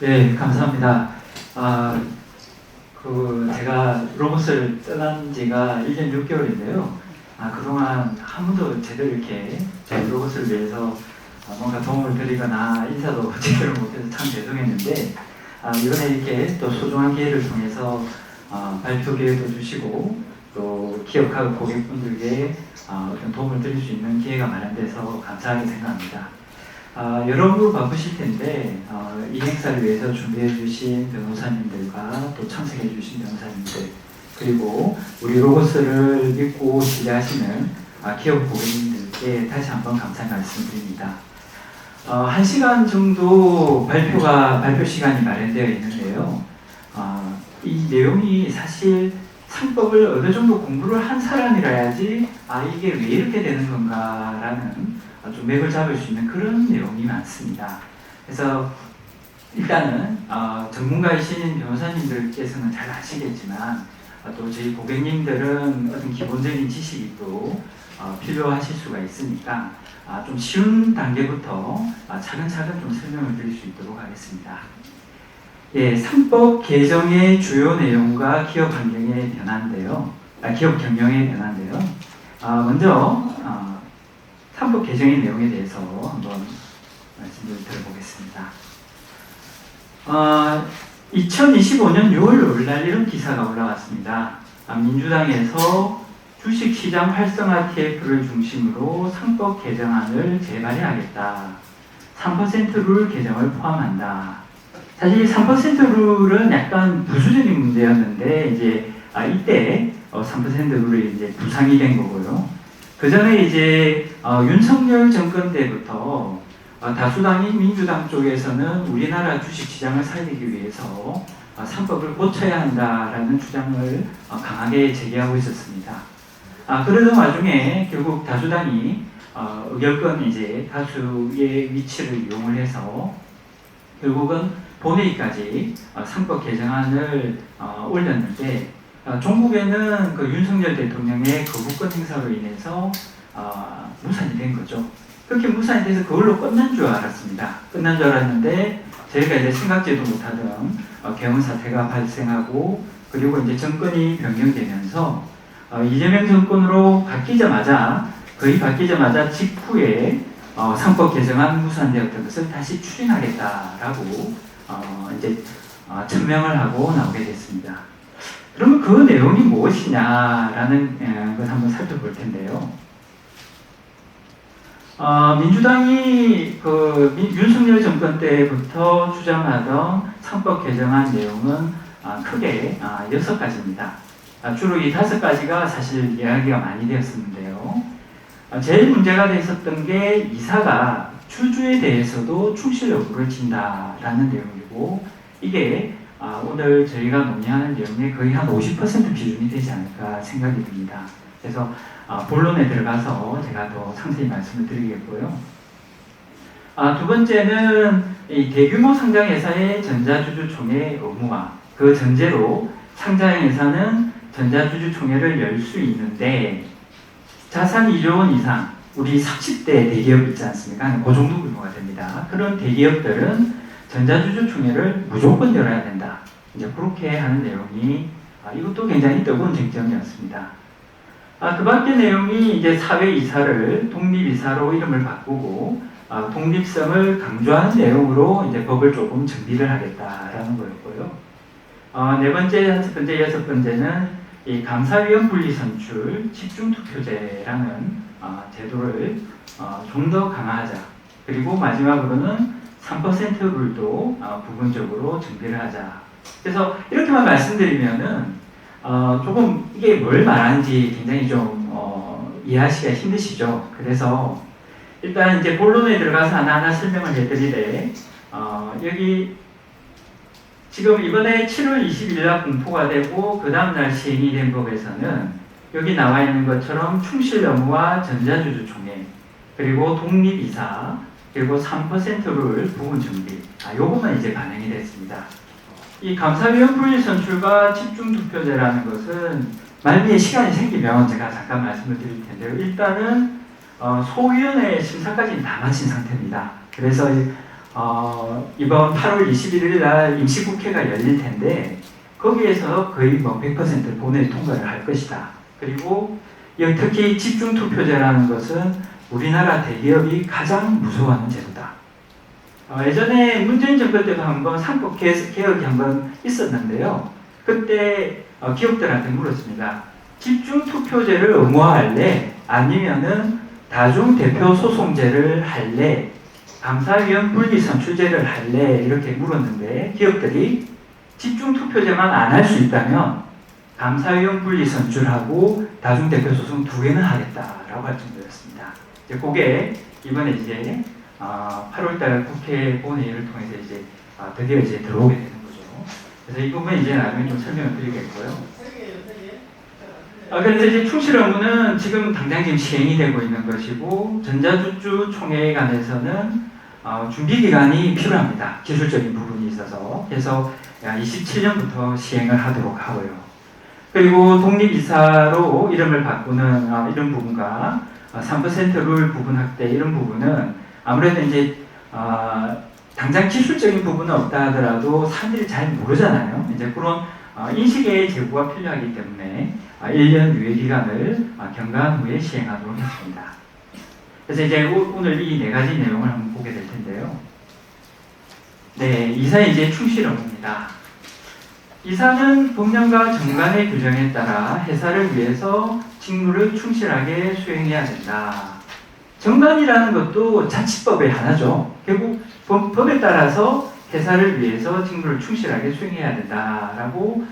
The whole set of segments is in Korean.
네, 감사합니다. 아, 제가 로봇을 떠난 지가 1년 6개월인데요. 그동안 한 번도 제대로 이렇게 제 로봇을 위해서 뭔가 도움을 드리거나 인사도 제대로 못해서 참 죄송했는데, 이번에 이렇게 또 소중한 기회를 통해서 발표 기회도 주시고, 또 기업하고 고객분들께 어떤 도움을 드릴 수 있는 기회가 마련돼서 감사하게 생각합니다. 여러분 바쁘실 텐데 이 행사를 위해서 준비해 주신 변호사님들과 또 참석해 주신 변호사님들, 그리고 우리 로봇을 믿고 신뢰하시는 기업 고객님들께 다시 한번 감사 말씀드립니다. 1시간 정도 발표 시간이 마련되어 있는데요. 이 내용이 사실 상법을 어느 정도 공부를 한 사람이라야지 이게 왜 이렇게 되는 건가라는 좀 맥을 잡을 수 있는 그런 내용이 많습니다. 그래서 일단은 전문가이신 변호사님들께서는 잘 아시겠지만 또 저희 고객님들은 어떤 기본적인 지식이 또 필요하실 수가 있으니까 좀 쉬운 단계부터 차근차근 좀 설명을 드릴 수 있도록 하겠습니다. 예, 상법 개정의 주요 내용과 기업 환경의 변화인데요. 기업 경영의 변화인데요. 먼저 상법 개정의 내용에 대해서 한번 말씀을 드려보겠습니다. 2025년 6월 5일 이런 기사가 올라왔습니다. 민주당에서 주식시장 활성화 TF를 중심으로 상법 개정안을 재발의하겠다. 3% 룰 개정을 포함한다. 사실 3% 룰은 약간 부수적인 문제였는데 이제 이때 3% 룰이 이제 부상이 된 거고요. 그 전에 이제 윤석열 정권 때부터 다수당인 민주당 쪽에서는 우리나라 주식시장을 살리기 위해서 3법을 고쳐야 한다라는 주장을 강하게 제기하고 있었습니다. 그러던 와중에 결국 다수당이 의결권 이제 다수의 위치를 이용을 해서 결국은 본회의까지 3법 개정안을 올렸는데 종국에는 그 윤석열 대통령의 거부권 행사로 인해서 무산이 된 거죠. 그렇게 무산이 돼서 그걸로 끝난 줄 알았습니다. 끝난 줄 알았는데 저희가 이제 생각지도 못하던 개헌 사태가 발생하고, 그리고 이제 정권이 변경되면서 이재명 정권으로 거의 바뀌자마자 직후에 상법 개정안 무산되었던 것을 다시 추진하겠다라고 이제 천명을 하고 나오게 됐습니다. 그러면 그 내용이 무엇이냐라는 걸 한번 살펴볼 텐데요. 민주당이 윤석열 정권 때부터 주장하던 상법 개정안 내용은 크게 6가지입니다. 주로 이 5가지가 사실 이야기가 많이 되었었는데요. 제일 문제가 됐었던 게 이사가 주주에 대해서도 충실 여부를 진다라는 내용이고, 이게 오늘 저희가 논의하는 내용의 거의 한 50% 비중이 되지 않을까 생각이 듭니다. 그래서 본론에 들어가서 제가 더 상세히 말씀을 드리겠고요. 두 번째는 이 대규모 상장회사의 전자주주총회 의무화, 그 전제로 상장회사는 전자주주총회를 열 수 있는데 자산 2조 원 이상, 우리 30대 대기업 있지 않습니까? 그 정도 규모가 됩니다. 그런 대기업들은 전자주주총회를 무조건 열어야 된다. 이제 그렇게 하는 내용이 이것도 굉장히 뜨거운 쟁점이었습니다. 그 밖의 내용이 이제 사회이사를 독립이사로 이름을 바꾸고 독립성을 강조하는 내용으로 이제 법을 조금 정비를 하겠다라는 거였고요. 네 번째, 다섯 번째, 여섯 번째는 이 감사위원 분리선출 집중투표제라는 제도를 좀 더 강화하자. 그리고 마지막으로는 3% 룰도 부분적으로 정비를 하자. 그래서 이렇게만 말씀드리면은 조금 이게 뭘 말하는지 굉장히 좀 이해하시기가 힘드시죠. 그래서 일단 이제 본론에 들어가서 하나하나 설명을 해드리되 여기 지금 이번에 7월 20일 날 공포가 되고 그 다음날 시행이 된 법에서는 여기 나와 있는 것처럼 충실 여부와 전자주주총회, 그리고 독립이사, 그리고 3%룰 부분 정비, 요것만 이제 반영이 됐습니다. 이 감사위원 분리선출과 집중투표제라는 것은 말미에 시간이 생기면 제가 잠깐 말씀을 드릴 텐데요. 일단은 소위원회 심사까지는 다 마친 상태입니다. 그래서 이번 8월 21일 날 임시국회가 열릴 텐데 거기에서 거의 뭐 100% 본회의 통과를 할 것이다. 그리고 특히 집중투표제라는 것은 우리나라 대기업이 가장 무서워하는 제도다. 예전에 문재인 정부 때도 한번 상법 개혁이 한번 있었는데요. 그때 기업들한테 물었습니다. 집중투표제를 의무화할래? 아니면은 다중대표소송제를 할래? 감사위원 분리선출제를 할래? 이렇게 물었는데 기업들이 집중투표제만 안 할 수 있다면 감사위원 분리선출하고 다중대표소송 2개는 하겠다라고 할 정도였습니다. 그게 이번에 이제 8월달 국회 본회의를 통해서 이제 드디어 이제 들어오게 되는 거죠. 그래서 이 부분 이제 나중에 좀 설명을 드리겠고요. 그래서 이제 충실 의무는 지금 당장 지금 시행이 되고 있는 것이고 전자주주 총회관에서는 준비 기간이 필요합니다. 기술적인 부분이 있어서 그래서 27년부터 시행을 하도록 하고요. 그리고 독립이사로 이름을 바꾸는 이런 부분과 3% 룰 부분 확대 이런 부분은 아무래도 이제 당장 기술적인 부분은 없다 하더라도 사람들이 잘 모르잖아요. 이제 그런 인식의 제고가 필요하기 때문에 1년 유예 기간을 경과한 후에 시행하도록 했습니다. 그래서 이제 오늘 이 4가지 내용을 한번 보게 될 텐데요. 네, 이사의 이제 충실 의무입니다. 이사는 법령과 정관의 규정에 따라 회사를 위해서 직무를 충실하게 수행해야 된다. 정관이라는 것도 자치법의 하나죠. 결국 법에 따라서 회사를 위해서 직무를 충실하게 수행해야 된다라고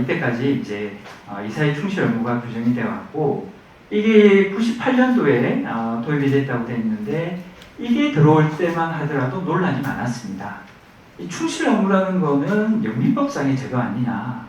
이때까지 이제 이사의 충실 의무가 규정이 되어 왔고 이게 98년도에 도입이 됐다고 되어 있는데 이게 들어올 때만 하더라도 논란이 많았습니다. 이 충실 의무라는 거는 영미법상의 제도 아니냐.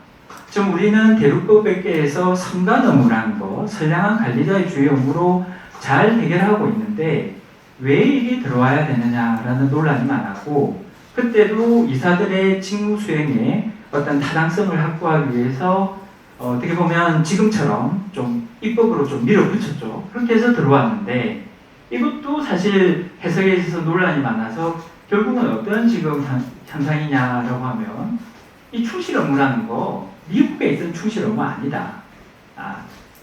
좀 우리는 대륙법에서 선관 의무라는 거, 선량한 관리자의 주의 의무로 잘 해결하고 있는데 왜 이게 들어와야 되느냐라는 논란이 많았고 그때도 이사들의 직무 수행에 어떤 타당성을 확보하기 위해서 어떻게 보면 지금처럼 좀 입법으로 좀 밀어붙였죠. 그렇게 해서 들어왔는데 이것도 사실 해석에 있어서 논란이 많아서 결국은 어떤 지금 현상이냐라고 하면 이 충실 의무라는 거 미국에 있던 충실 의무 아니다.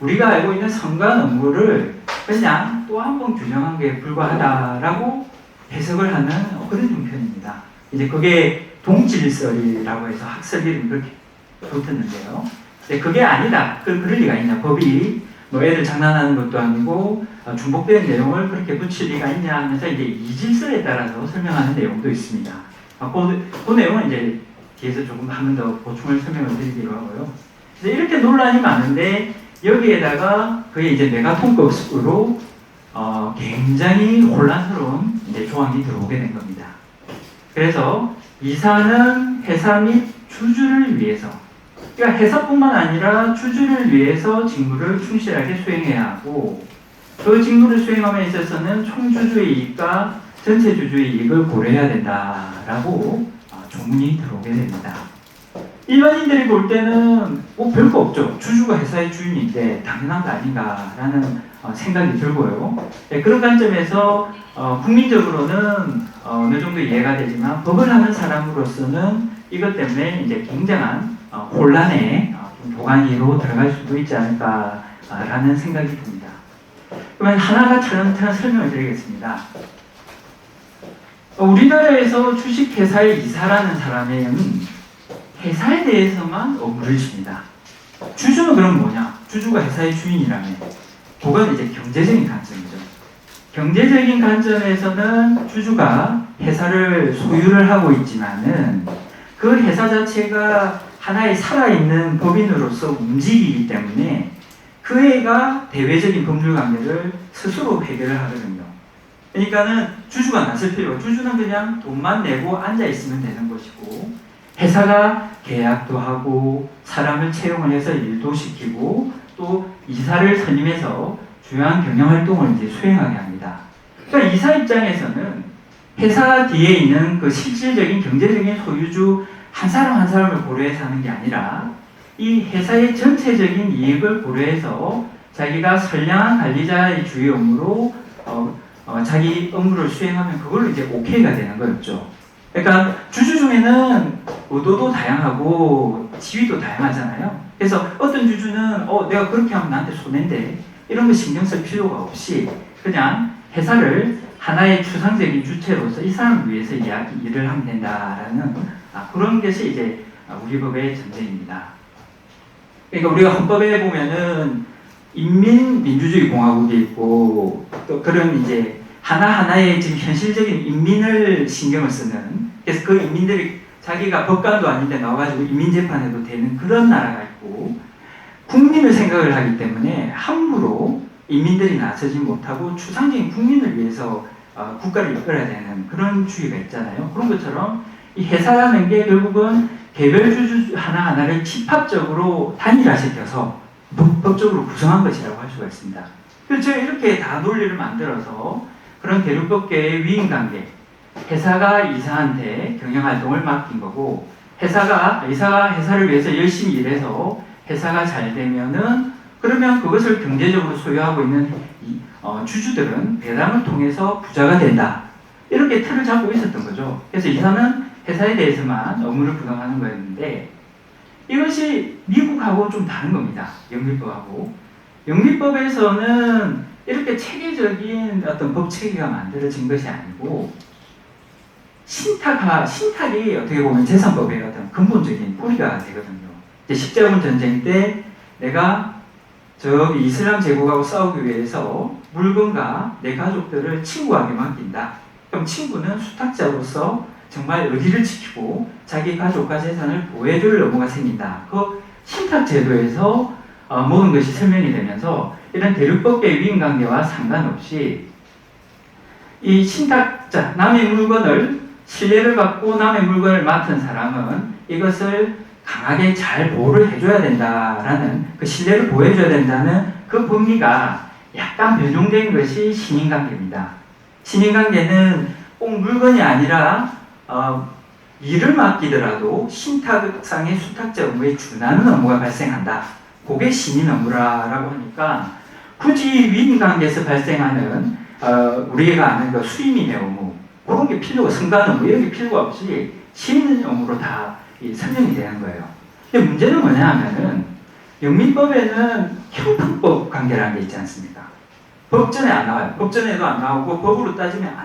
우리가 알고 있는 선관 의무를 그냥 또 한 번 규정한 게 불과하다라고 해석을 하는 그런 형편입니다. 이제 그게 동질설이라고 해서 학설 이름이 그렇게 붙었는데요. 근데 그게 아니다. 그럴 리가 있냐. 법이 뭐 애들 장난하는 것도 아니고 중복된 내용을 그렇게 붙일 리가 있냐 하면서 이제 이질설에 따라서 설명하는 내용도 있습니다. 그 내용은 이제 뒤에서 조금 한 번 더 보충을 설명을 드리기로 하고요. 그래서 이렇게 논란이 많은데 여기에다가 그게 이제 메가톤급으로 굉장히 혼란스러운 이제 조항이 들어오게 된 겁니다. 그래서 이사는 회사 및 주주를 위해서, 그러니까 회사뿐만 아니라 주주를 위해서 직무를 충실하게 수행해야 하고 그 직무를 수행함에 있어서는 총주주의 이익과 전체 주주의 이익을 고려해야 된다라고 조문이 들어오게 됩니다. 일반인들이 볼 때는 별거 없죠. 주주가 회사의 주인인데 당연한 거 아닌가라는 생각이 들고요. 네, 그런 관점에서 국민적으로는 어느 정도 이해가 되지만 법을 하는 사람으로서는 이것 때문에 이제 굉장한 혼란의 도가니로 들어갈 수도 있지 않을까라는 생각이 듭니다. 그러면 하나가 차근차근 설명을 드리겠습니다. 우리나라에서 주식회사의 이사라는 사람은 회사에 대해서만 업무를 줍니다. 주주는 그럼 뭐냐? 주주가 회사의 주인이라면 그건 이제 경제적인 관점이죠. 경제적인 관점에서는 주주가 회사를 소유를 하고 있지만은 그 회사 자체가 하나의 살아있는 법인으로서 움직이기 때문에 그 애가 대외적인 법률 관계를 스스로 해결을 하거든요. 그러니까는 주주가 나설 필요가, 주주는 그냥 돈만 내고 앉아 있으면 되는 것이고 회사가 계약도 하고 사람을 채용을 해서 일도 시키고 또 이사를 선임해서 중요한 경영 활동을 이제 수행하게 합니다. 그러니까 이사 입장에서는 회사 뒤에 있는 그 실질적인 경제적인 소유주 한 사람 한 사람을 고려해서 하는 게 아니라 이 회사의 전체적인 이익을 고려해서 자기가 선량한 관리자의 주의 업무로 자기 업무를 수행하면 그걸로 이제 오케이가 되는 거였죠. 그러니까 주주 중에는 의도도 다양하고 지위도 다양하잖아요. 그래서 어떤 주주는 내가 그렇게 하면 나한테 손해인데 이런 거 신경 쓸 필요가 없이 그냥 회사를 하나의 추상적인 주체로서 이 사람을 위해서 일을 하면 된다라는 그런 것이 이제 우리 법의 전제입니다. 그러니까 우리가 헌법에 보면은 인민민주주의 공화국이 있고 또 그런 이제 하나하나의 지금 현실적인 인민을 신경을 쓰는, 그래서 그 인민들이 자기가 법관도 아닌데 나와가지고 인민재판해도 되는 그런 나라가 있고, 국민을 생각을 하기 때문에 함부로 인민들이 나서지 못하고 추상적인 국민을 위해서 국가를 이끌어야 되는 그런 주의가 있잖아요. 그런 것처럼 이 회사라는 게 결국은 개별 주주 하나하나를 집합적으로 단일화시켜서 법적으로 구성한 것이라고 할 수가 있습니다. 그래서 제가 이렇게 다 논리를 만들어서 그런 대륙법계의 위임관계, 회사가 이사한테 경영활동을 맡긴 거고, 이사가 회사를 위해서 열심히 일해서 회사가 잘 되면은 그러면 그것을 경제적으로 소유하고 있는 주주들은 배당을 통해서 부자가 된다. 이렇게 틀을 잡고 있었던 거죠. 그래서 이사는 회사에 대해서만 업무를 부담하는 거였는데, 이것이 미국하고 좀 다른 겁니다. 영미법하고. 영미법에서는 이렇게 체계적인 어떤 법 체계가 만들어진 것이 아니고, 신탁이 어떻게 보면 재산법의 어떤 근본적인 뿌리가 되거든요. 이제 십자군 전쟁 때 내가 저기 이슬람 제국하고 싸우기 위해서 물건과 내 가족들을 친구에게 맡긴다. 그럼 친구는 수탁자로서 정말 의리를 지키고 자기 가족과 재산을 보호해줄 의무가 생긴다. 그 신탁 제도에서 모든 것이 설명이 되면서 이런 대륙법계의 위임관계와 상관없이 이 신탁자, 남의 물건을 신뢰를 받고 남의 물건을 맡은 사람은 이것을 강하게 잘 보호를 해줘야 된다라는, 그 신뢰를 보호해줘야 된다는 그 법리가 약간 변종된 것이 신인관계입니다. 신인관계는 꼭 물건이 아니라 일을 맡기더라도 신탁상의 수탁자 업무에 준하는 업무가 발생한다. 그게 신인 업무라고 하니까 굳이 위임관계에서 발생하는 우리가 아는 그 수임인의 업무, 그런 게 필요가, 승관 업무 이런 게 필요가 없이 신인 업무로 다 설명이 되는 거예요. 근데 문제는 뭐냐 하면은 영민법에는 형평법 관계라는 게 있지 않습니까? 법전에 안 나와요. 법전에도 안 나오고 법으로 따지면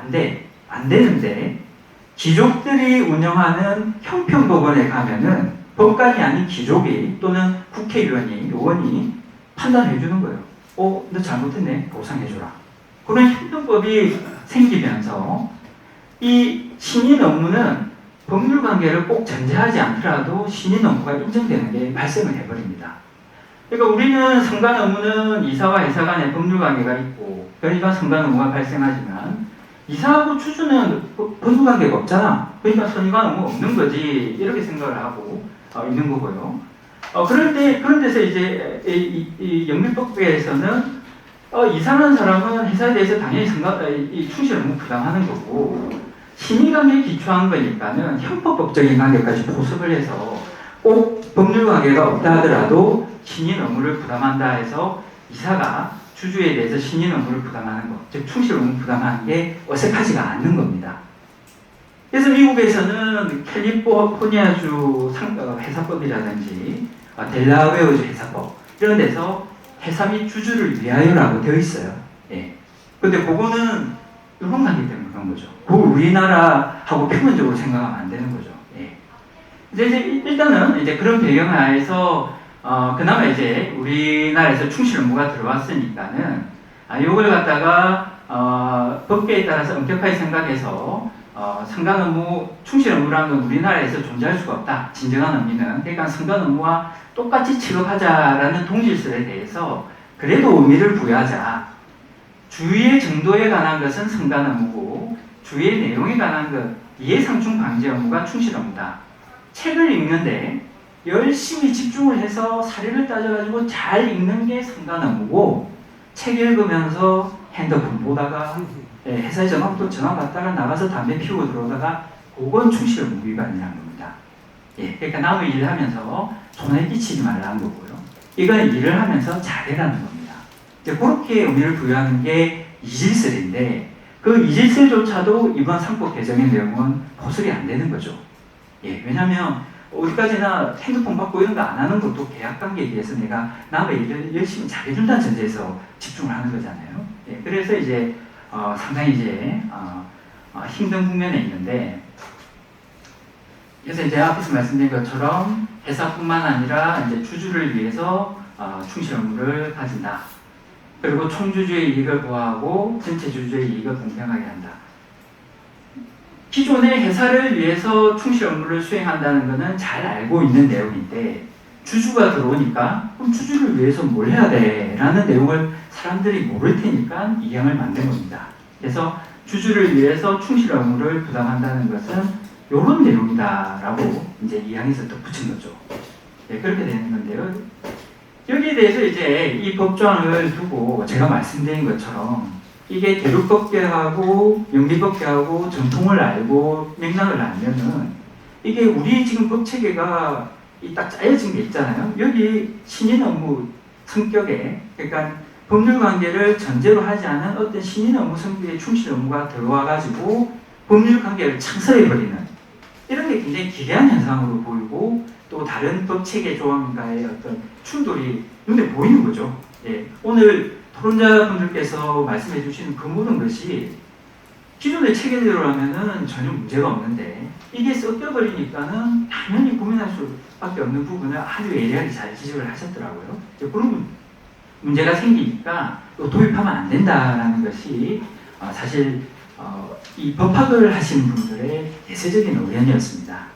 안 되는데 귀족들이 운영하는 형평법원에 가면은 법관이 아닌 귀족이 또는 국회의원이, 의원이 판단해 주는 거예요. 너 잘못했네. 보상해줘라. 그런 형평법이 생기면서 이 신인 업무는 법률 관계를 꼭 전제하지 않더라도 신인 업무가 인정되는 게 발생을 해버립니다. 그러니까 우리는 선관 업무는 이사와 회사 간의 법률 관계가 있고, 그러니까 선관 업무가 발생하지만 이사하고 주주는 법률 관계가 없잖아. 그러니까 선관 업무 없는 거지. 이렇게 생각을 하고 있는 거고요. 그런 데서 이제 이 영민법에서는 이사라는 사람은 회사에 대해서 당연히 충실 업무 부담하는 거고, 신의관계에 기초한 거니까는 형법법적인 관계까지 포섭을 해서 꼭 법률 관계가 없다 하더라도 신인 업무를 부담한다 해서 이사가 주주에 대해서 신인 업무를 부담하는 것, 즉 충실 업무 부담하는 게 어색하지가 않는 겁니다. 그래서 미국에서는 캘리포니아주 회사법이라든지 델라웨어주 회사법 이런 데서 회사 및 주주를 위하여라고 되어 있어요. 예. 근데 그거는 이런 관계 때문에 그런 거죠. 그걸 우리나라하고 표면적으로 생각하면 안 되는 거죠. 예. 이제 일단은 이제 그런 배경하에서 그나마 이제 우리나라에서 충실 업무가 들어왔으니까는 이걸 갖다가 법계에 따라서 엄격하게 생각해서 선관 업무, 충실 업무라는 건 우리나라에서 존재할 수가 없다. 진정한 의미는. 그러니까 선관 업무와 똑같이 취급하자라는 동질설에 대해서 그래도 의미를 부여하자. 주의의 정도에 관한 것은 선관 업무고 주의의 내용에 관한 것, 이해상충 방지 업무가 충실 업무다. 책을 읽는데 열심히 집중을 해서 사례를 따져가지고 잘 읽는 게 선관 업무고, 책 읽으면서 핸드폰 보다가 회사에 전화 받다가 나가서 담배 피우고 들어오다가 그건 충실 업무 위반이라는 겁니다. 예, 그러니까 남의 일을 하면서 손해 끼치지 말라는 거고요. 이건 일을 하면서 잘해라는 겁니다. 이제 그렇게 의미를 부여하는 게 이질설인데, 그 이질세조차도 이번 상법 개정의 내용은 거슬이 안 되는 거죠. 예, 왜냐하면 어디까지나 핸드폰 받고 이런 거 안 하는 것도 계약 관계에 대해서 내가 남의 일을 열심히 잘해준다는 전제에서 집중을 하는 거잖아요. 예, 그래서 이제 상당히 이제 힘든 국면에 있는데, 그래서 이제 앞에서 말씀드린 것처럼 회사뿐만 아니라 이제 주주를 위해서 충실 의무를 가진다. 그리고 총주주의 이익을 보호하고 전체 주주의 이익을 공평하게 한다. 기존의 회사를 위해서 충실 업무를 수행한다는 것은 잘 알고 있는 내용인데, 주주가 들어오니까 그럼 주주를 위해서 뭘 해야 돼? 라는 내용을 사람들이 모를 테니까 이 항을 만든 겁니다. 그래서 주주를 위해서 충실 업무를 부담한다는 것은 이런 내용이다 라고 이제 이 항에서 덧붙인 거죠. 네, 그렇게 되는 건데요. 여기에 대해서 이제 이 법조항을 두고 제가 말씀드린 것처럼 이게 대륙법계하고 영리법계하고 전통을 알고 맥락을 알면은 이게 우리 지금 법체계가 딱 짜여진 게 있잖아요. 여기 신인 업무 성격에, 그러니까 법률 관계를 전제로 하지 않은 어떤 신인 업무 성격의 충실 업무가 들어와 가지고 법률 관계를 창설해버리는 이런 게 굉장히 기괴한 현상으로 보이고, 또 다른 법체계 조항과의 어떤 충돌이 눈에 보이는 거죠. 예, 오늘 토론자분들께서 말씀해 주신 그 모든 것이 기존의 체계대로라면은 전혀 문제가 없는데, 이게 섞여버리니까는 당연히 고민할 수밖에 없는 부분을 아주 예리하게 잘 지적을 하셨더라고요. 그런 문제가 생기니까 또 도입하면 안 된다라는 것이 사실 이 법학을 하시는 분들의 대세적인 의견이었습니다.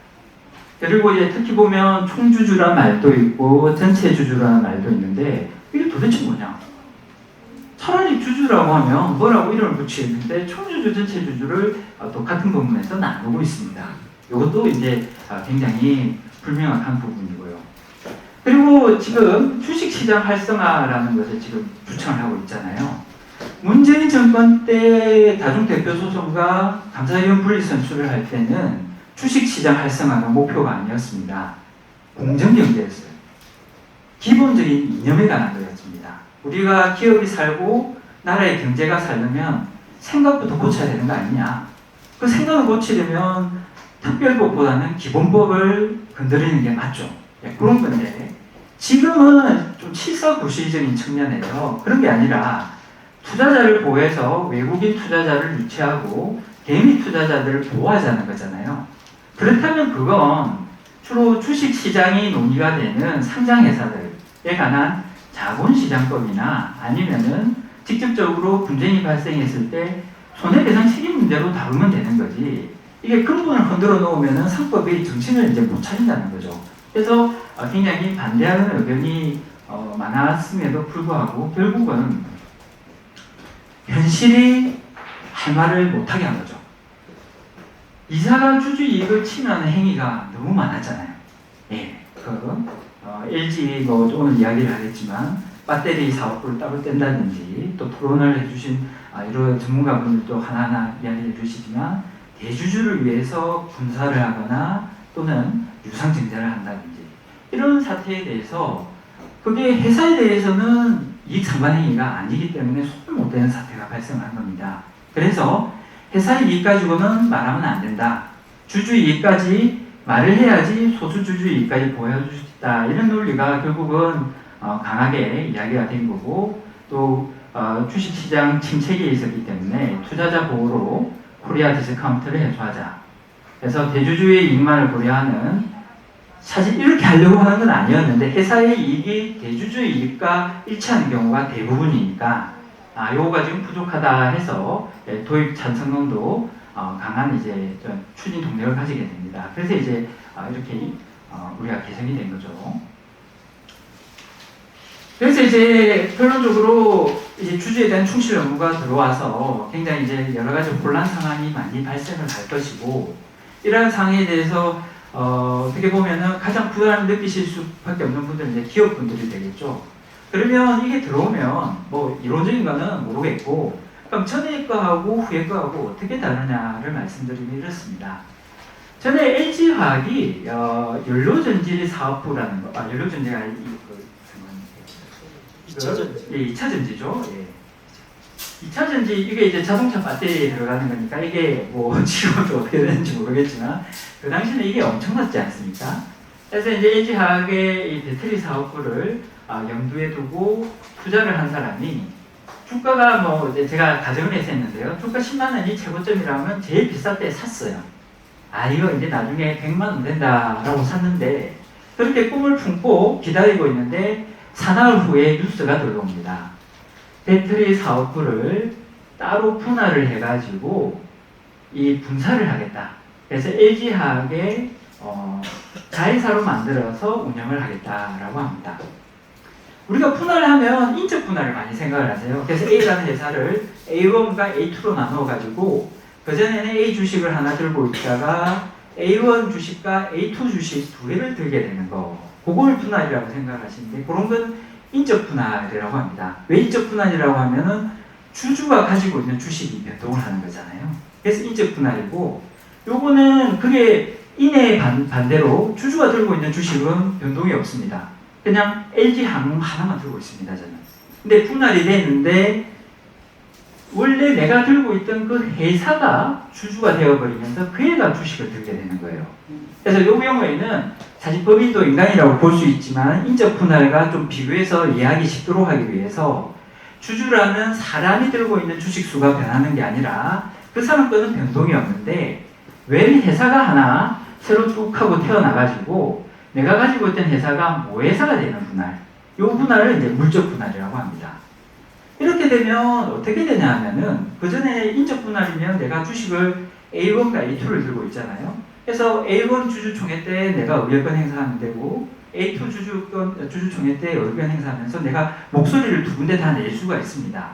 그리고 이제 특히 보면 총주주란 말도 있고 전체 주주라는 말도 있는데, 이게 도대체 뭐냐? 차라리 주주라고 하면 뭐라고 이름을 붙이는데 총주주, 전체 주주를 똑같은 법문에서 나누고 있습니다. 이것도 이제 굉장히 불명확한 부분이고요. 그리고 지금 주식시장 활성화라는 것을 지금 주창을 하고 있잖아요. 문재인 정권 때 다중대표소송과 감사위원 분리선출을 할 때는 주식시장 활성화가 목표가 아니었습니다. 공정경제였어요. 기본적인 이념에 관한 거였습니다. 우리가 기업이 살고 나라의 경제가 살려면 생각부터 고쳐야 되는 거 아니냐. 그 생각을 고치려면 특별법보다는 기본법을 건드리는 게 맞죠. 네, 그런 건데 지금은 좀 칠사구시적인 측면에서 그런 게 아니라 투자자를 보호해서 외국인 투자자를 유치하고 개미 투자자들을 보호하자는 거잖아요. 그렇다면 그건 주로 주식시장이 논의가 되는 상장회사들에 관한 자본시장법이나 아니면은 직접적으로 분쟁이 발생했을 때 손해배상 책임 문제로 다루면 되는 거지, 이게 근본을 흔들어 놓으면은 상법이 정신을 이제 못 차린다는 거죠. 그래서 굉장히 반대하는 의견이 많았음에도 불구하고 결국은 현실이 할 말을 못하게 한 거죠. 이사가 주주 이익을 침해하는 행위가 너무 많았잖아요. 예, LG 오늘 이야기를 하겠지만 배터리 사업부를 따로 뗀다든지, 또 토론을 해주신 여러 전문가분들도 하나하나 이야기해 주시지만 대주주를 위해서 군사를 하거나 또는 유상증자를 한다든지 이런 사태에 대해서 그게 회사에 대해서는 이익 상반 행위가 아니기 때문에 손을 못 대는 사태가 발생한 겁니다. 그래서 회사의 이익 가지고는 말하면 안 된다. 주주 이익까지 말을 해야지 소수주주 이익까지 보호해줄 수 있다. 이런 논리가 결국은 강하게 이야기가 된 거고, 또 주식시장 침체기에 있었기 때문에 투자자 보호로 코리아 디스카운트를 해소하자. 그래서 대주주의 이익만을 고려하는, 사실 이렇게 하려고 하는 건 아니었는데 회사의 이익이 대주주의 이익과 일치하는 경우가 대부분이니까 요거가 지금 부족하다 해서 도입 찬성론도 강한 이제 추진 동력을 가지게 됩니다. 그래서 이제 이렇게 우리가 개정이 된 거죠. 그래서 이제 결론적으로 이제 주주에 대한 충실 의무가 들어와서 굉장히 이제 여러 가지 혼란 상황이 많이 발생을 할 것이고, 이러한 상황에 대해서 어떻게 보면은 가장 부담을 느끼실 수밖에 없는 분들은 이제 기업분들이 되겠죠. 그러면 이게 들어오면 뭐 이론적인 거는 모르겠고, 그럼 전에 거하고 후에 거하고 어떻게 다르냐를 말씀드리면 이렇습니다. 전에 LG화학이 연료전지 사업부라는 거, 연료전지가 2차 전지. 예, 2차 전지죠. 예. 2차 전지 이게 이제 자동차 배터리에 들어가는 거니까 이게 뭐 지금도 어떻게 되는지 모르겠지만 그 당시에는 이게 엄청났지 않습니까? 그래서 이제 LG화학의 이 배터리 사업부를 염두에 두고 투자를 한 사람이 주가가 뭐 이제 제가 가정을 해서 했는데요. 주가 10만 원이 최고점이라면 제일 비쌀 때 샀어요. 이거 이제 나중에 100만 원 된다라고 샀는데 그렇게 꿈을 품고 기다리고 있는데 사나흘 후에 뉴스가 들어옵니다. 배터리 사업부를 따로 분할을 해가지고 이 분사를 하겠다. 그래서 LG화학의 자회사로 만들어서 운영을 하겠다라고 합니다. 우리가 분할을 하면 인적 분할을 많이 생각을 하세요. 그래서 A라는 회사를 A1과 A2로 나누어가지고 그전에는 A 주식을 하나 들고 있다가 A1 주식과 A2 주식 두 개를 들게 되는 거. 그걸 분할이라고 생각하시는데 그런 건 인적 분할이라고 합니다. 왜 인적 분할이라고 하면은 주주가 가지고 있는 주식이 변동을 하는 거잖아요. 그래서 인적 분할이고 요거는 그게 인의 반대로 주주가 들고 있는 주식은 변동이 없습니다. 그냥 LG항공 하나만 들고 있습니다, 저는. 근데 분할이 됐는데 원래 내가 들고 있던 그 회사가 주주가 되어버리면서 그 애가 주식을 들게 되는 거예요. 그래서 이 경우에는 사실 법인도 인간이라고 볼 수 있지만 인적 분할과 좀 비교해서 이해하기 쉽도록 하기 위해서 주주라는 사람이 들고 있는 주식 수가 변하는 게 아니라 그 사람 거는 변동이 없는데 웬 회사가 하나 새로 쭉 하고 태어나가지고 내가 가지고 있던 회사가 모회사가 되는 분할, 이 분할을 이제 물적 분할이라고 합니다. 이렇게 되면 어떻게 되냐 하면은 그 전에 인적 분할이면 내가 주식을 A1과 A2를 들고 있잖아요. 그래서 A1 주주총회 때 내가 의결권 행사하면 되고 A2 주주총회 때 의결권 행사하면서 내가 목소리를 두 군데 다 낼 수가 있습니다.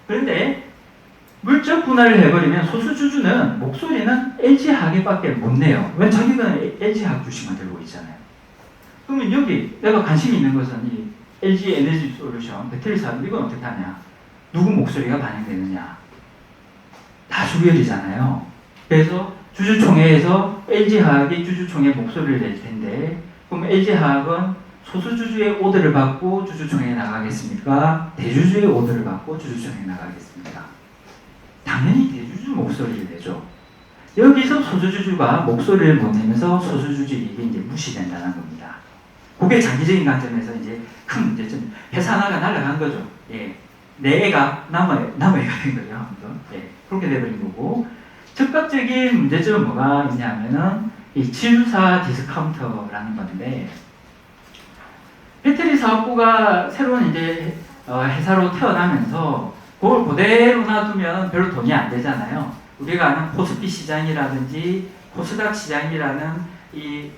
그런데 물적 분할을 해버리면 소수주주는 목소리는 LG화학에밖에 못 내요. 왜 자기가 LG화학 주식만 들고 있잖아요. 그러면 여기 내가 관심이 있는 것은 이 LG 에너지 솔루션 배터리 사업 이건 어떻게 하냐? 누구 목소리가 반영되느냐? 다수결이잖아요. 그래서 주주총회에서 LG화학이 주주총회 목소리를 낼 텐데 그럼 LG화학은 소수주주의 오더를 받고 주주총회에 나가겠습니까? 대주주의 오더를 받고 주주총회에 나가겠습니까? 당연히 대주주 목소리를 내죠. 여기서 소수주주가 목소리를 못 내면서 소수주주 이익이 이제 무시된다는 겁니다. 그게 장기적인 관점에서 이제 큰 문제점. 회사 하나가 날아간 거죠. 예. 내 애가 남의 애가 된 거죠. 아무튼. 예. 그렇게 돼버린 거고. 즉각적인 문제점은 뭐가 있냐면은 이 지주사 디스카운터라는 건데 배터리 사업부가 새로운 이제 회사로 태어나면서 그걸 그대로 놔두면 별로 돈이 안 되잖아요. 우리가 아는 코스피 시장이라든지 코스닥 시장이라는 이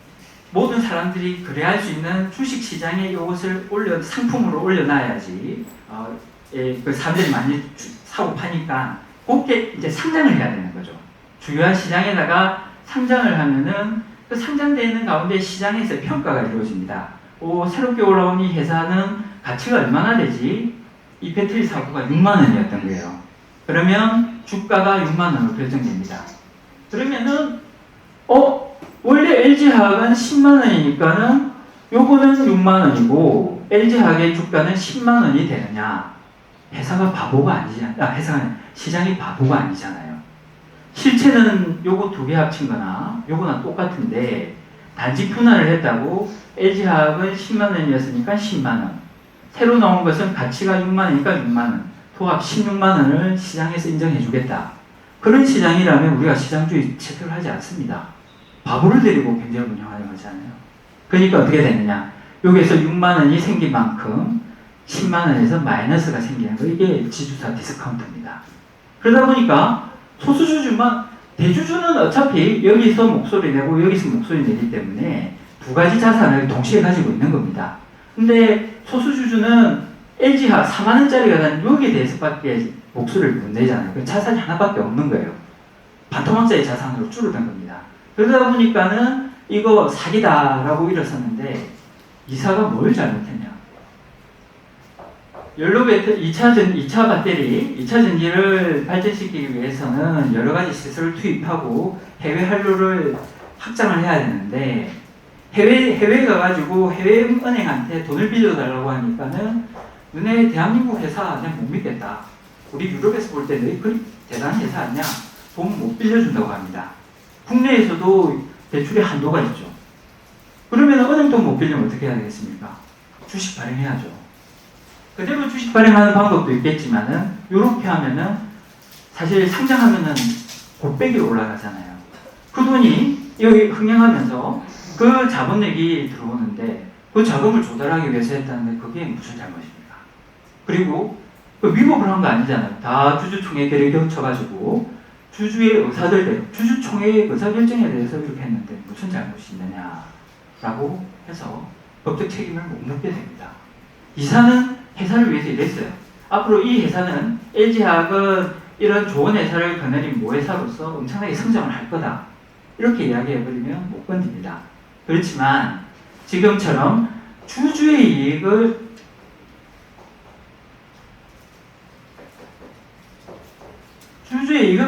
모든 사람들이 거래할 수 있는 주식 시장에 이것을 상품으로 올려놔야지 그 사람들이 많이 사고 파니까 그렇게 이제 상장을 해야 되는 거죠. 주요한 시장에다가 상장을 하면은 그 상장되어 있는 가운데 시장에서 평가가 이루어집니다. 새롭게 올라온 이 회사는 가치가 얼마나 되지? 이 배터리 사고가 6만 원이었던 거예요. 그러면 주가가 6만 원으로 결정됩니다. 그러면은 원래 LG화학은 10만 원이니까는 요거는 6만 원이고 LG화학의 주가는 10만 원이 되느냐? 회사가 바보가 아니잖아요. 시장이 바보가 아니잖아요. 실체는 요거 두 개 합친 거나 요거나 똑같은데 단지 분할을 했다고 LG화학은 10만 원이었으니까 10만 원. 새로 나온 것은 가치가 6만 원이니까 6만 원. 토합 16만 원을 시장에서 인정해 주겠다. 그런 시장이라면 우리가 시장주의 채택을 하지 않습니다. 바보를 데리고 경제를 운영하는 거잖아요. 그러니까 어떻게 되느냐. 여기에서 6만 원이 생긴 만큼 10만 원에서 마이너스가 생기는 거. 이게 지주사 디스카운트입니다. 그러다 보니까 소수주주만 대주주는 어차피 여기서 목소리 내고 여기서 목소리 내기 때문에 두 가지 자산을 동시에 가지고 있는 겁니다. 근데 소수주주는 LG화학 4만 원짜리가 난 여기에 대해서밖에 목소리를 못 내잖아요. 그 자산이 하나밖에 없는 거예요. 반토막짜리 자산으로 줄어든 겁니다. 그러다 보니까는 이거 사기다라고 일어섰는데 이사가 뭘 잘못했냐? 연료 배터리 2차 배터리, 2차 전지를 발전시키기 위해서는 여러 가지 시설을 투입하고 해외 한로를 확장을 해야 되는데 해외에 가가지고 해외 은행한테 돈을 빌려달라고 하니까는 너네 대한민국 회사 그냥 못 믿겠다. 우리 유럽에서 볼 때 너희 그리 대단한 회사 아니냐? 돈 못 빌려준다고 합니다. 국내에서도 대출의 한도가 있죠. 그러면 은행 돈 못 빌리면 어떻게 해야 되겠습니까? 주식 발행해야죠. 그대로 주식 발행하는 방법도 있겠지만은 이렇게 하면은 사실 상장하면은 곱빼기로 올라가잖아요. 그 돈이 여기 흥행하면서 그 자본력이 들어오는데 그 자금을 조달하기 위해서 했다는데 그게 무슨 잘못입니까? 그리고 그 위법을 한 거 아니잖아요. 다 주주총회 결의를 쳐가지고 주주의 의사들대로 주주총회의 의사결정에 대해서 이렇게 했는데 무슨 잘못이 있느냐라고 해서 법적 책임을 못 묻게 됩니다. 이사는 회사를 위해서 일했어요. 앞으로 이 회사는 LG화학은 이런 좋은 회사를 거느린 모회사로서 엄청나게 성장을 할 거다. 이렇게 이야기해버리면 못 건집니다. 그렇지만 지금처럼 주주의 이익을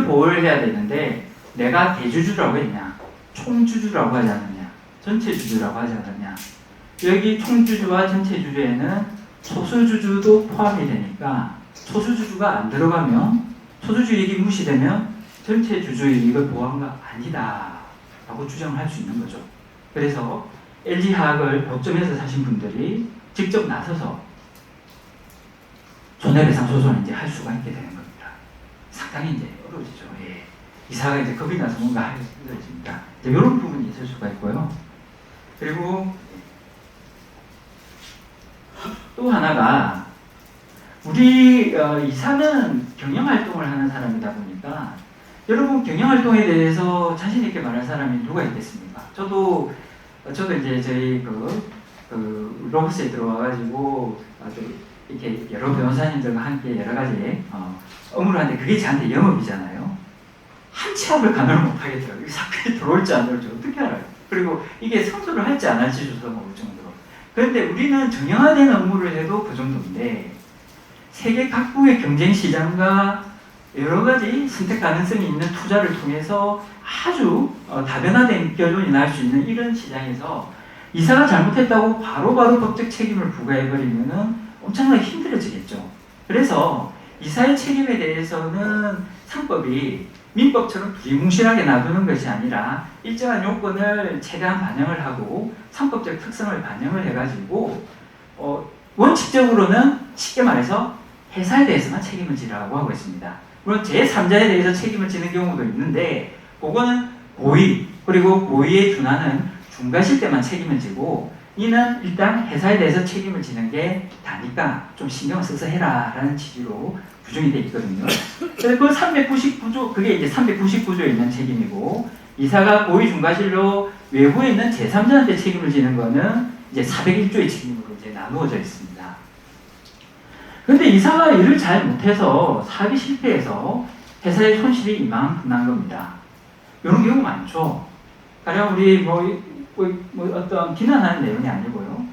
보호를 해야 되는데 내가 대주주라고 했냐, 총주주라고 하지 않느냐, 전체주주라고 하지 않느냐. 여기 총주주와 전체주주에는 소수주주도 포함이 되니까 소수주주가 안 들어가면 소수주 이익이 무시되면 전체주주 이익을 보호한 거 아니다 라고 주장을 할 수 있는 거죠. 그래서 LG화학을 법정에서 사신 분들이 직접 나서서 손해배상 소송을 이제 할 수가 있게 되는 겁니다. 상당히 이제 어려워지죠. 예. 이사가 이제 겁이 나서 뭔가 하기 힘들어집니다. 이런 부분이 있을 수가 있고요. 그리고 또 하나가 우리 이사는 경영활동을 하는 사람이다 보니까 여러분 경영활동에 대해서 자신 있게 말할 사람이 누가 있겠습니까? 저도 이제 저희 그 로버스에 들어와가지고 아주 이렇게 여러 변호사님들과 함께 여러 가지 업무를 하는데 그게 저한테 영업이잖아요. 한 치 앞을 가늠을 못 하겠더라고요. 이 사건이 들어올지 안 들어올지 어떻게 알아요? 그리고 이게 성소를 할지 안 할지조차 모를 정도로. 그런데 우리는 정형화된 업무를 해도 그 정도인데 세계 각국의 경쟁 시장과 여러 가지 선택 가능성이 있는 투자를 통해서 아주 다변화된 결론이 날 수 있는 이런 시장에서 이사가 잘못했다고 바로바로 법적 책임을 부과해버리면 엄청나게 힘들어지겠죠. 그래서 이사의 책임에 대해서는 상법이 민법처럼 두리뭉실하게 놔두는 것이 아니라 일정한 요건을 최대한 반영을 하고 상법적 특성을 반영을 해가지고 원칙적으로는 쉽게 말해서 회사에 대해서만 책임을 지라고 하고 있습니다. 물론 제3자에 대해서 책임을 지는 경우도 있는데 그거는 고의 그리고 고의에 준하는 중과실 때만 책임을 지고 이는 일단 회사에 대해서 책임을 지는 게 다니까 좀 신경 써서 해라 라는 취지로 규정이 되어 있거든요. 그래서 그 399조 그게 이제 399조에 있는 책임이고 이사가 고의 중과실로 외부에 있는 제3자한테 책임을 지는 거는 이제 401조의 책임으로 이제 나누어져 있습니다. 그런데 이사가 일을 잘 못해서 사업이 실패해서 회사의 손실이 이만큼 난 겁니다. 이런 경우 많죠. 가령 우리 어떤 비난하는 내용이 아니고요.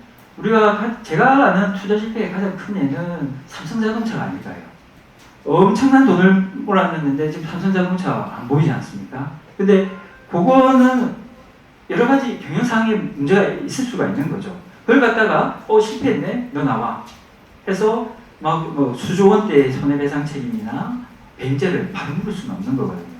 제가 아는 투자 실패의 가장 큰 예는 삼성자동차가 아닐까요? 엄청난 돈을 몰아넣는데 지금 삼성자동차 안 보이지 않습니까? 근데 그거는 여러 가지 경영상의 문제가 있을 수가 있는 거죠. 그걸 갖다가 실패했네? 너 나와. 해서 수조 원대의 손해배상 책임이나 배임죄를 바로 물을 수는 없는 거거든요.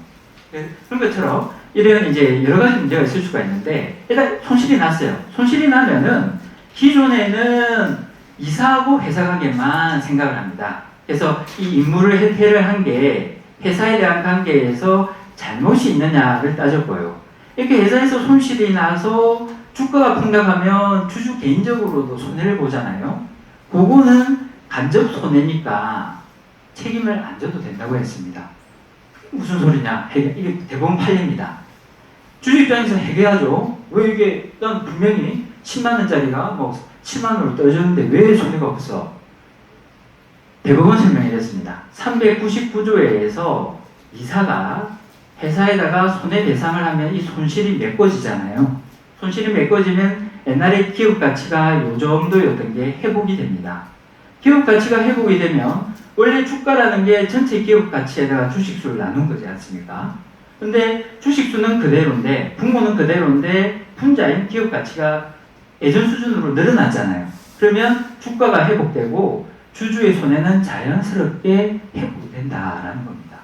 그런 것처럼 이런 이제 여러 가지 문제가 있을 수가 있는데 일단 손실이 났어요. 손실이 나면은 기존에는 이사하고 회사 관계만 생각을 합니다. 그래서 이 임무를 해를 한 게 회사에 대한 관계에서 잘못이 있느냐를 따졌고요. 이렇게 회사에서 손실이 나서 주가가 폭락하면 주주 개인적으로도 손해를 보잖아요. 그거는 간접 손해니까 책임을 안 져도 된다고 했습니다. 무슨 소리냐? 이게 대법원 판례입니다. 주주 입장에서 해결하죠. 왜 이게 난 분명히 10만 원짜리가 7만 원을 떨어졌는데 왜 손해가 없어? 대법원 설명이 됐습니다. 399조에 의해서 이사가 회사에다가 손해배상을 하면 이 손실이 메꿔지잖아요. 손실이 메꿔지면 옛날에 기업 가치가 요 정도였던 게 회복이 됩니다. 기업 가치가 회복이 되면 원래 주가라는 게 전체 기업 가치에다가 주식수를 나눈 거지 않습니까? 근데 주식수는 그대로인데 분모는 그대로인데 분자인 기업 가치가 예전 수준으로 늘어났잖아요. 그러면 주가가 회복되고 주주의 손해는 자연스럽게 회복된다라는 겁니다.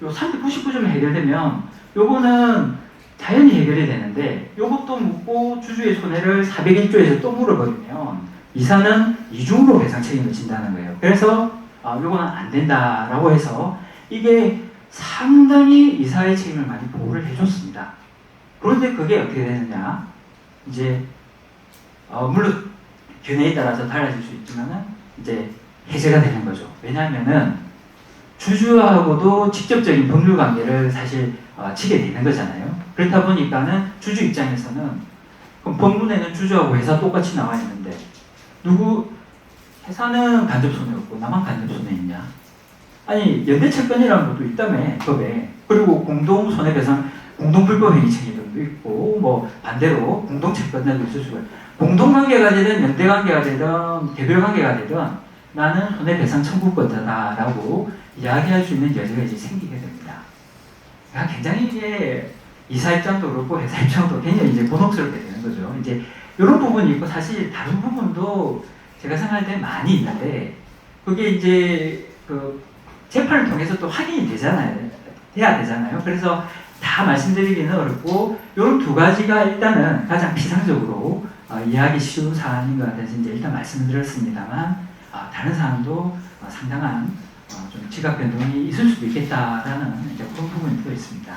요 399점이 해결되면 요거는 자연히 해결이 되는데 요것도 묻고 주주의 손해를 401조에서 또 물어버리면 이사는 이중으로 배상 책임을 진다는 거예요. 그래서 요거는 안 된다라고 해서 이게 상당히 이사의 책임을 많이 보호를 해줬습니다. 그런데 그게 어떻게 되느냐? 이제 물론 견해에 따라서 달라질 수 있지만은 이제 해제가 되는 거죠. 왜냐하면은 주주하고도 직접적인 법률 관계를 사실 지게 되는 거잖아요. 그렇다 보니까는 주주 입장에서는 그럼 법문에는 주주하고 회사 똑같이 나와 있는데 회사는 간접 손해 없고 나만 간접 손해 있냐? 아니 연대채권이라는 것도 있다며 법에. 그리고 공동 손해배상, 공동 불법행위 책임도 있고 뭐 반대로 공동 채권자도 있을 수가 있고 공동관계가 되든 연대관계가 되든 개별관계가 되든 나는 손해배상 청구권자다라고 이야기할 수 있는 여지가 이제 생기게 됩니다. 그러니까 굉장히 이제 이사 입장도 그렇고 회사 입장도 굉장히 이제 곤혹스럽게 되는 거죠. 이제 이런 부분이 있고 사실 다른 부분도 제가 생각할 때 많이 있는데 그게 이제 그 재판을 통해서 또 확인이 돼야 되잖아요. 그래서 다 말씀드리기는 어렵고 이런 두 가지가 일단은 가장 피상적으로 이해하기 쉬운 사안인 것 같아서 이제 일단 말씀을 드렸습니다만 다른 사안도 상당한 좀 지각 변동이 있을 수도 있겠다라는 이제 그런 부분이 또 있습니다.